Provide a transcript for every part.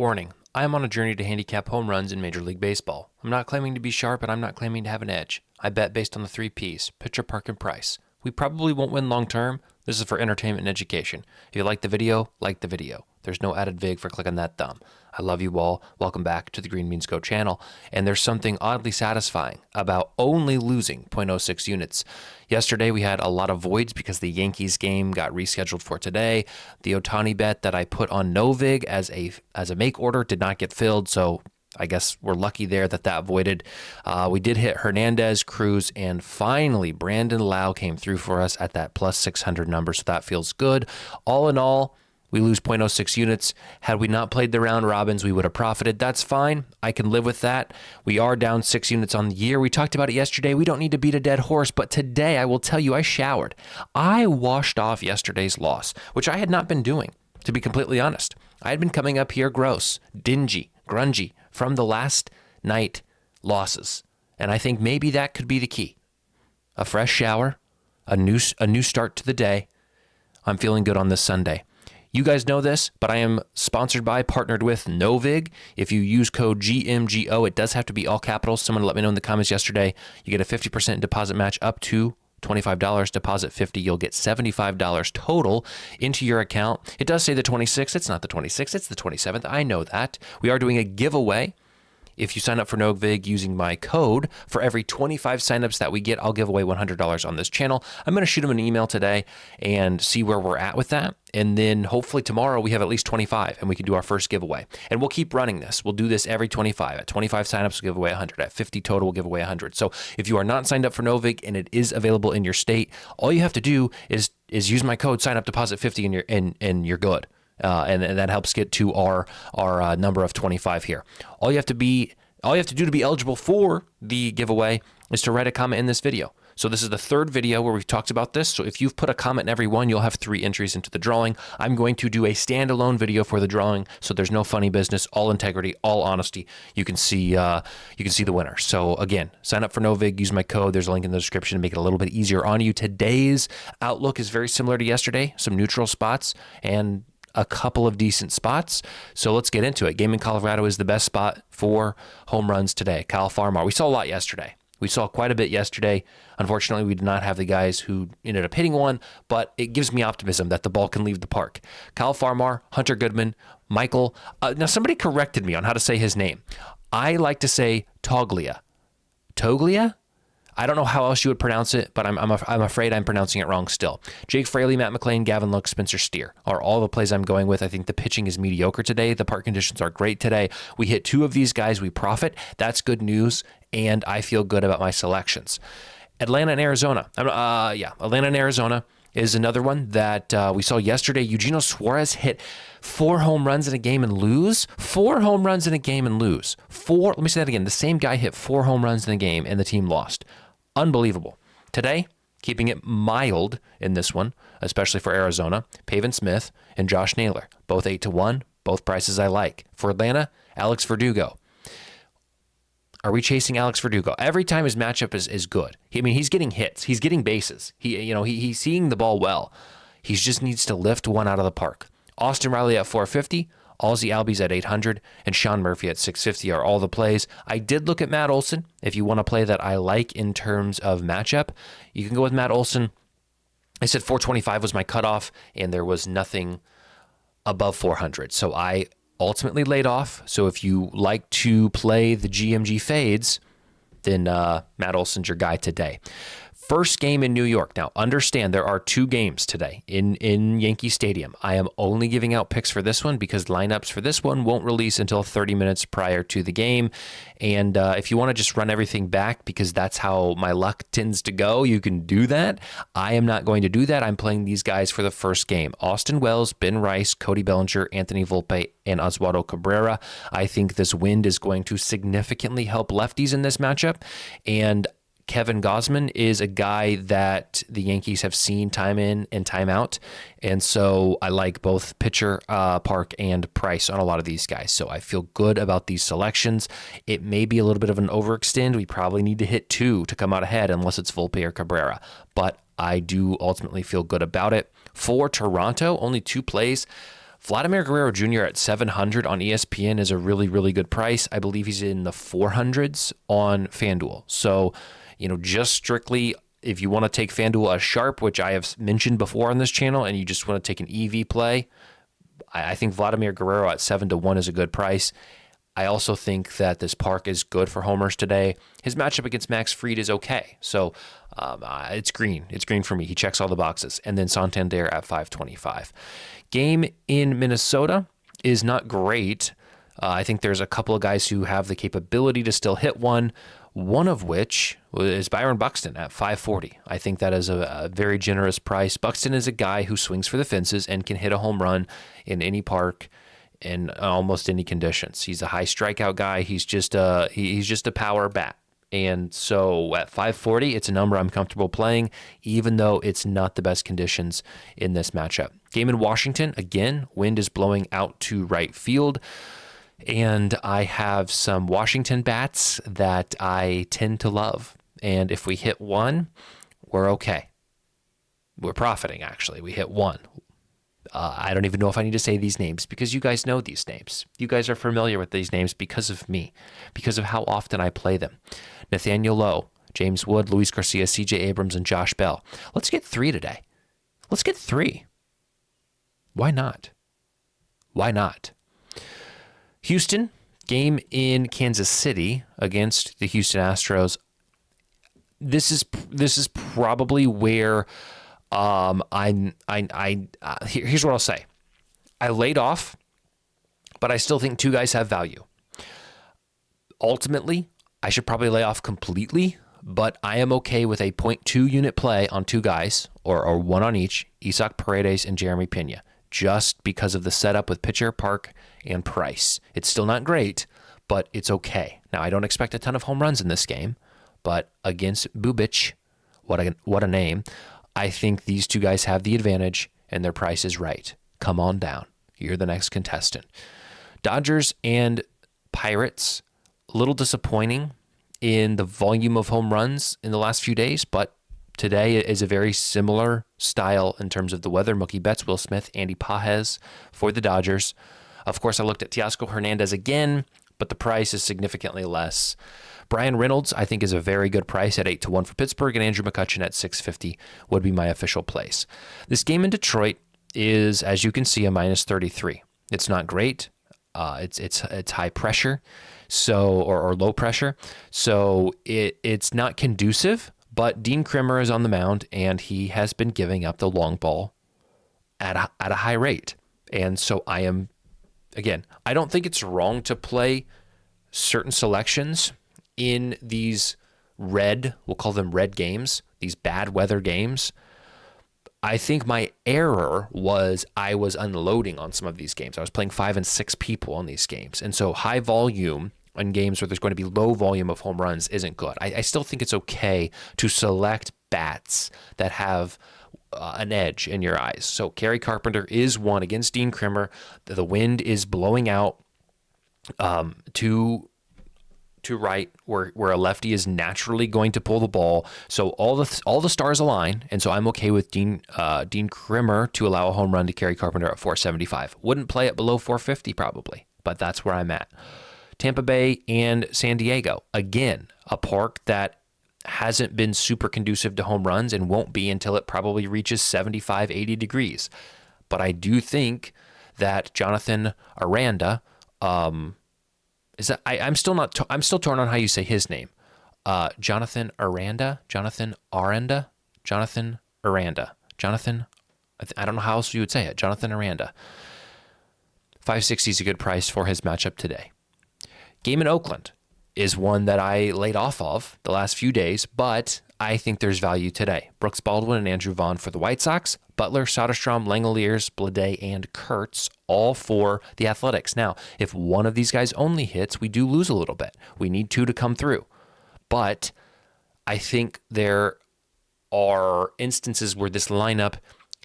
Warning, I am on a journey to handicap home runs in Major League Baseball. I'm not claiming to be sharp, and I'm not claiming to have an edge. I bet based on the 3 Ps, pitcher, park, and price. We probably won't win long term. This is for entertainment and education. If you like the video, like the video. There's no added vig for clicking that thumb. I love you all. Welcome back to the Green Beans Go channel. And there's something oddly satisfying about only losing 0.06 units. Yesterday we had a lot of voids because the Yankees game got rescheduled for today. The Ohtani bet that I put on no vig as a make order did not get filled, so I guess we're lucky there that voided. We did hit Hernandez, Cruz, and finally Brandon Lau came through for us at that plus 600 number, so that feels good. All in all, we lose 0.06 units. Had we not played the round robins, we would have profited. That's fine. I can live with that. We are down 6 units on the year. We talked about it yesterday. We don't need to beat a dead horse, but today I will tell you I showered. I washed off yesterday's loss, which I had not been doing, to be completely honest. I had been coming up here gross, dingy, grungy from the last night losses. And I think maybe that could be the key. A fresh shower, a new start to the day. I'm feeling good on this Sunday. You guys know this, but I am sponsored by, partnered with Novig. If you use code GMGO, it does have to be all capitals. Someone let me know in the comments yesterday. You get a 50% deposit match up to $25. Deposit $50. You'll get $75 total into your account. It does say the 26th. It's not the 26th. It's the 27th. I know that. We are doing a giveaway. If you sign up for Novig using my code, for every 25 signups that we get, I'll give away $100 on this channel. I'm going to shoot them an email today and see where we're at with that. And then hopefully tomorrow we have at least 25 and we can do our first giveaway. And we'll keep running this. We'll do this every 25. At 25 signups, we'll give away 100. At 50 total, we'll give away 100. So if you are not signed up for Novig and it is available in your state, all you have to do is use my code, sign up, deposit 50, and you're good. And that helps get to our number of 25 here. All you have to do to be eligible for the giveaway is to write a comment in this video. So this is the third video where we've talked about this. So if you've put a comment in every one, you'll have 3 entries into the drawing. I'm going to do a standalone video for the drawing, so there's no funny business, all integrity, all honesty. You can see the winner. So again, sign up for Novig, use my code. There's a link in the description to make it a little bit easier on you. Today's outlook is very similar to yesterday. Some neutral spots and a couple of decent spots. So let's get into it. Game in Colorado is the best spot for home runs today. Kyle Farmar. We saw a lot yesterday. We saw quite a bit yesterday. Unfortunately, we did not have the guys who ended up hitting one, but it gives me optimism that the ball can leave the park. Kyle Farmar, Hunter Goodman, Michael. Now, somebody corrected me on how to say his name. I like to say Toglia. Toglia? I don't know how else you would pronounce it, but I'm afraid I'm pronouncing it wrong still. Jake Fraley, Matt McClain, Gavin Lux, Spencer Steer are all the plays I'm going with. I think the pitching is mediocre today. The park conditions are great today. We hit 2 of these guys. We profit. That's good news, and I feel good about my selections. Atlanta and Arizona. Atlanta and Arizona is another one that we saw yesterday. Eugenio Suarez hit 4 home runs in a game and lose. 4 home runs in a game and lose. Let me say that again. The same guy hit 4 home runs in a game, and the team lost. Unbelievable. Today, keeping it mild in this one, especially for Arizona, Pavin Smith and Josh Naylor, both 8-1, both prices I like. For Atlanta, Alex Verdugo. Are we chasing Alex Verdugo? Every time his matchup is good. He's getting hits. He's getting bases. He's seeing the ball well. He just needs to lift one out of the park. Austin Riley at 450. Ozzie Albies at 800 and Sean Murphy at 650 are all the plays. I did look at Matt Olson. If you want to play that I like in terms of matchup, you can go with Matt Olson. I said 425 was my cutoff, and there was nothing above 400. So I ultimately laid off. So if you like to play the GMG fades, then Matt Olson's your guy today. First game in New York. Now, understand there are 2 games today in Yankee Stadium. I am only giving out picks for this one because lineups for this one won't release until 30 minutes prior to the game. And if you want to just run everything back because that's how my luck tends to go, you can do that. I am not going to do that. I'm playing these guys for the first game. Austin Wells, Ben Rice, Cody Bellinger, Anthony Volpe, and Oswaldo Cabrera. I think this wind is going to significantly help lefties in this matchup. And Kevin Gausman is a guy that the Yankees have seen time in and time out. And so I like both pitcher, park, and price on a lot of these guys. So I feel good about these selections. It may be a little bit of an overextend. We probably need to hit 2 to come out ahead unless it's Volpe or Cabrera. But I do ultimately feel good about it. For Toronto, only 2 plays. Vladimir Guerrero Jr. at 700 on ESPN is a really, really good price. I believe he's in the 400s on FanDuel. So, just strictly, if you want to take FanDuel as sharp, which I have mentioned before on this channel, and you just want to take an EV play, I think Vladimir Guerrero at 7-1 is a good price. I also think that this park is good for homers today. His matchup against Max Fried is okay. So it's green. It's green for me. He checks all the boxes. And then Santander at 525. Game in Minnesota is not great. I think there's a couple of guys who have the capability to still hit one of which is Byron Buxton at 540. I think that is a very generous price. Buxton is a guy who swings for the fences and can hit a home run in any park in almost any conditions. He's a high strikeout guy. He's just a power bat. And so at 540, it's a number I'm comfortable playing, even though it's not the best conditions in this matchup. Game in Washington, again, wind is blowing out to right field. And I have some Washington bats that I tend to love. And if we hit one, we're okay. We're profiting, actually. We hit one. I don't even know if I need to say these names because you guys know these names. You guys are familiar with these names because of me, because of how often I play them. Nathaniel Lowe, James Wood, Luis Garcia, CJ Abrams, and Josh Bell. Let's get 3 today. Let's get 3. Why not? Why not? Houston, game in Kansas City against the Houston Astros. This is probably where here's what I'll say. I laid off, but I still think 2 guys have value. Ultimately, I should probably lay off completely, but I am okay with a 0.2 unit play on 2 guys, or 1 on each, Isaac Paredes and Jeremy Pena, just because of the setup with pitcher, park, and price. It's still not great, but it's okay. Now, I don't expect a ton of home runs in this game, but against Bubic, what a name, I think these 2 guys have the advantage, and their price is right. Come on down. You're the next contestant. Dodgers and Pirates, a little disappointing in the volume of home runs in the last few days, but today is a very similar style in terms of the weather. Mookie Betts, Will Smith, Andy Pages for the Dodgers. Of course, I looked at Teoscar Hernandez again, but the price is significantly less. Brian Reynolds, I think, is a very good price at 8-1 for Pittsburgh, and Andrew McCutchen at 650 would be my official place. This game in Detroit is, as you can see, a -33. It's not great. It's high pressure, or low pressure, so it's not conducive. But Dean Krimmer is on the mound, and he has been giving up the long ball at a high rate, and so I don't think it's wrong to play certain selections in these we'll call them red games, these bad weather games. I think my error was I was unloading on some of these games. I was playing 5 and 6 people on these games. And so high volume on games where there's going to be low volume of home runs isn't good. I still think it's okay to select bats that have an edge in your eyes. So Kerry Carpenter is one against Dean Krimmer. The wind is blowing out to right where a lefty is naturally going to pull the ball. So all the stars align, and so I'm okay with Dean Krimmer to allow a home run to Kerry Carpenter at 475. Wouldn't play it below 450 probably, but that's where I'm at. Tampa Bay and San Diego, again, a park that hasn't been super conducive to home runs and won't be until it probably reaches 75, 80 degrees. But I do think that Jonathan Aranda, I'm still torn on how you say his name. Jonathan Aranda. I don't know how else you would say it. Jonathan Aranda. 560 is a good price for his matchup today. Game in Oakland is one that I laid off of the last few days, but I think there's value today. Brooks Baldwin and Andrew Vaughn for the White Sox, Butler, Soderstrom, Langoliers, Blade, and Kurtz, all for the Athletics. Now, if one of these guys only hits, we do lose a little bit. We need 2 to come through. But I think there are instances where this lineup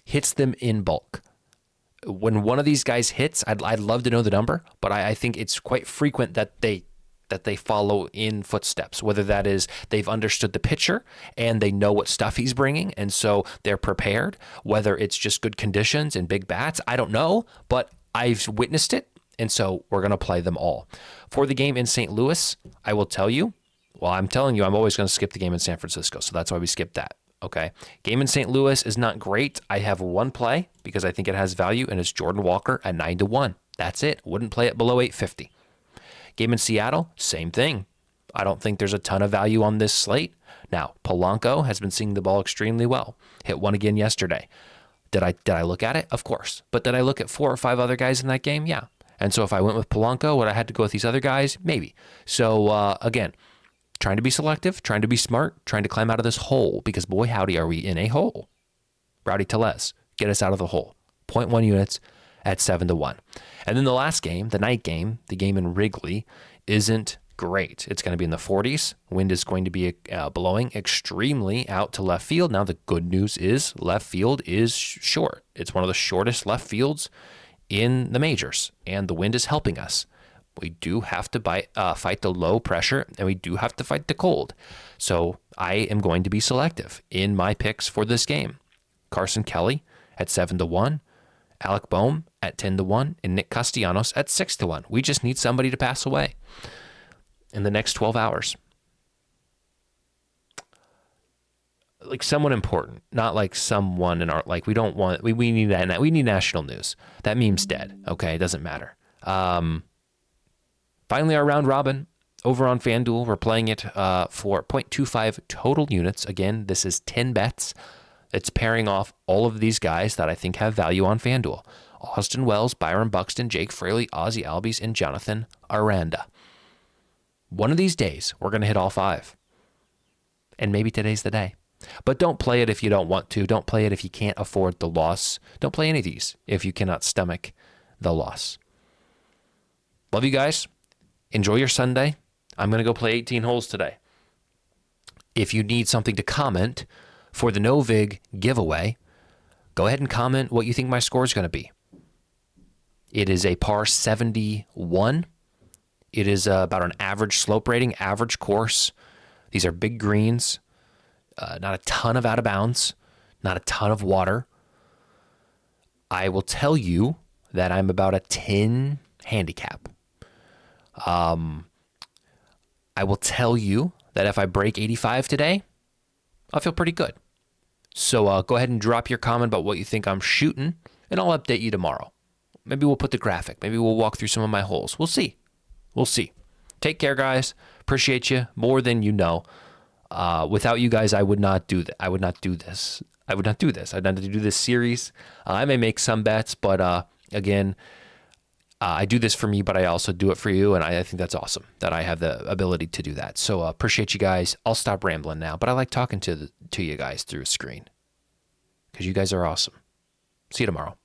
hits them in bulk. When one of these guys hits, I'd love to know the number, but I think it's quite frequent that they follow in footsteps, whether that is they've understood the pitcher and they know what stuff he's bringing, and so they're prepared, whether it's just good conditions and big bats, I don't know, but I've witnessed it, and so we're going to play them all. For the game in St. Louis, I will tell you, well, I'm telling you, I'm always going to skip the game in San Francisco, so that's why we skipped that. Okay. Game in St. Louis is not great. I have one play because I think it has value, and it's Jordan Walker at 9-1. That's it. Wouldn't play it below 850. Game in Seattle, same thing. I don't think there's a ton of value on this slate. Now, Polanco has been seeing the ball extremely well. Hit one again yesterday. Did I look at it? Of course. But did I look at 4 or 5 other guys in that game? Yeah. And so if I went with Polanco, would I had to go with these other guys? Maybe. So, again, trying to be selective, trying to be smart, trying to climb out of this hole, because boy, howdy, are we in a hole. Rowdy Tellez, get us out of the hole. 0.1 units at 7-1. And then the last game, the night game, the game in Wrigley, isn't great. It's going to be in the 40s. Wind is going to be blowing extremely out to left field. Now, the good news is left field is short. It's one of the shortest left fields in the majors, and the wind is helping us. We do have to fight the low pressure, and we do have to fight the cold. So I am going to be selective in my picks for this game. Carson Kelly at 7-1, Alec Boehm at 10-1, and Nick Castellanos at 6-1. We just need somebody to pass away in the next 12 hours. Like someone important, not like someone in our, like we don't want, we need that. We need national news. That meme's dead. Okay. It doesn't matter. Finally, our round robin over on FanDuel. We're playing it for 0.25 total units. Again, this is 10 bets. It's pairing off all of these guys that I think have value on FanDuel. Austin Wells, Byron Buxton, Jake Fraley, Ozzie Albies, and Jonathan Aranda. One of these days, we're going to hit all 5. And maybe today's the day. But don't play it if you don't want to. Don't play it if you can't afford the loss. Don't play any of these if you cannot stomach the loss. Love you guys. Enjoy your Sunday. I'm going to go play 18 holes today. If you need something to comment for the No Vig giveaway, go ahead and comment what you think my score is going to be. It is a par 71. It is about an average slope rating, average course. These are big greens, not a ton of out of bounds, not a ton of water. I will tell you that I'm about a 10 handicap. I will tell you that if I break 85 today, I'll feel pretty good. So go ahead and drop your comment about what you think I'm shooting, and I'll update you tomorrow. Maybe we'll put the graphic. Maybe we'll walk through some of my holes. We'll see. We'll see. Take care, guys. Appreciate you more than you know. Without you guys, I would not do that. I would not do this. I'd not do this series. I may make some bets, but again, I do this for me, but I also do it for you, and I think that's awesome that I have the ability to do that. So appreciate you guys. I'll stop rambling now, but I like talking to you guys through a screen because you guys are awesome. See you tomorrow.